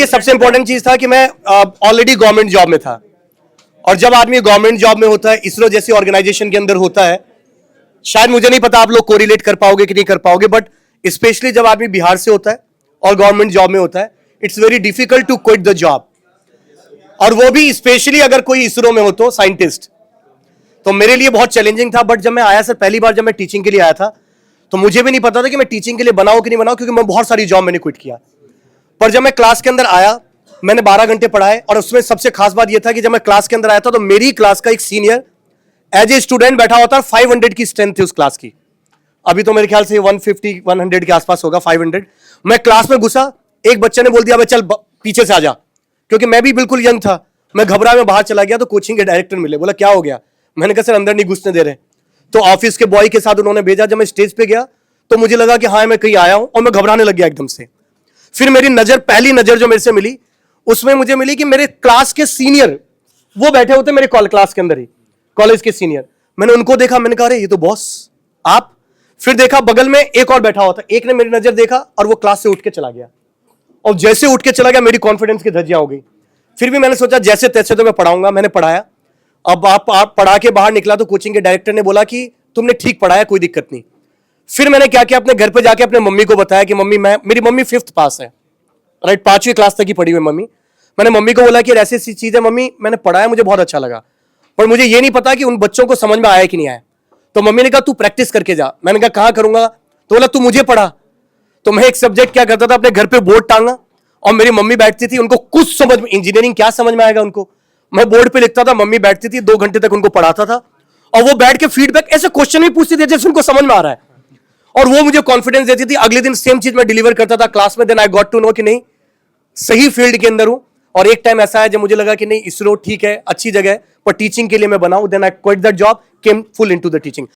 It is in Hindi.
ये सबसे इंपॉर्टेंट चीज था कि मैं ऑलरेडी गवर्नमेंट जॉब में था, और जब आदमी गवर्नमेंट जॉब में होता है, इसरो जैसी ऑर्गेनाइजेशन के अंदर होता है, शायद मुझे नहीं पता आप लोग कोरिलेट कर पाओगे कि नहीं कर पाओगे, बट स्पेशली जब आदमी बिहार से होता है और गवर्नमेंट जॉब में होता है, it's very difficult to quit the job, और वो भी स्पेशली अगर कोई इसरो में हो तो साइंटिस्ट। तो मेरे लिए बहुत चैलेंजिंग था। बट जब मैं आया सर, पहली बार जब मैं टीचिंग के लिए आया था, तो मुझे भी नहीं पता था कि मैं टीचिंग के लिए बनाऊं कि नहीं बनाऊं, क्योंकि मैं बहुत सारी जॉब मैंने क्विट किया। पर जब मैं क्लास के अंदर आया, मैंने 12 घंटे पढ़ाए, और उसमें सबसे खास बात यह था कि जब मैं क्लास के अंदर आया था तो मेरी क्लास का एक सीनियर एज ए स्टूडेंट बैठा होता है। 500 की स्ट्रेंथ थी उस क्लास की। अभी तो मेरे ख्याल से 150-100 के आसपास होगा, 500। मैं क्लास में घुसा, एक बच्चे ने बोल दिया चल पीछे से आ जा, क्योंकि मैं भी बिल्कुल यंग था। मैं घबरा में बाहर चला गया, तो कोचिंग के डायरेक्टर मिले, बोला क्या हो गया। मैंने कहा सर अंदर नहीं घुसने दे रहे। तो ऑफिस के बॉय के साथ उन्होंने भेजा। जब मैं स्टेज पे गया तो मुझे लगा कि हाँ मैं कहीं आया हूं, और मैं घबराने लग गया एकदम से। फिर मेरी नजर, पहली नजर जो मेरे से मिली, उसमें मुझे मिली कि मेरे क्लास के सीनियर वो बैठे होते मेरे क्लास के अंदर ही, कॉलेज के सीनियर। मैंने उनको देखा, मैंने कहा अरे ये तो बॉस आप। फिर देखा बगल में एक और बैठा होता, एक ने मेरी नजर देखा और वो क्लास से उठ के चला गया। और जैसे उठ के चला गया, मेरी कॉन्फिडेंस की धज्जियां हो गई। फिर भी मैंने सोचा जैसे तैसे तो मैं पढ़ाऊंगा। मैंने पढ़ाया। अब आप पढ़ा के बाहर निकला तो कोचिंग के डायरेक्टर ने बोला कि तुमने ठीक पढ़ाया, कोई दिक्कत नहीं। फिर मैंने क्या किया, अपने घर पे जाके अपने मम्मी को बताया कि मम्मी मेरी मम्मी 5th पास है, राइट, 5वीं क्लास तक की पढ़ी हुई मम्मी। मैंने मम्मी को बोला कि ऐसी ऐसी चीज है मम्मी, मैंने पढ़ाया, मुझे बहुत अच्छा लगा, पर मुझे ये नहीं पता कि उन बच्चों को समझ में आया कि नहीं आया। तो मम्मी ने कहा तू प्रैक्टिस करके जा। मैंने कहा कहां करूंगा। तो बोला तू मुझे पढ़ा। तो मैं एक सब्जेक्ट क्या करता था, अपने घर पे बोर्ड टांगा, और मेरी मम्मी बैठती थी, उनको कुछ समझ में, इंजीनियरिंग क्या समझ में आएगा उनको, मैं बोर्ड पे लिखता था, मम्मी बैठती थी, 2 घंटे तक उनको पढ़ाता था, और वो बैठ के फीडबैक ऐसे क्वेश्चन भी पूछती थी जैसे उनको समझ में आ रहा है, और वो मुझे कॉन्फिडेंस देती थी। अगले दिन सेम चीज मैं डिलीवर करता था क्लास में। Then I got to know कि नहीं, सही फील्ड के अंदर हूं। और एक टाइम ऐसा है जब मुझे लगा कि नहीं, इसरो ठीक है, अच्छी जगह है, पर टीचिंग के लिए मैं बनाऊं। Then I quit that job, came full into the teaching.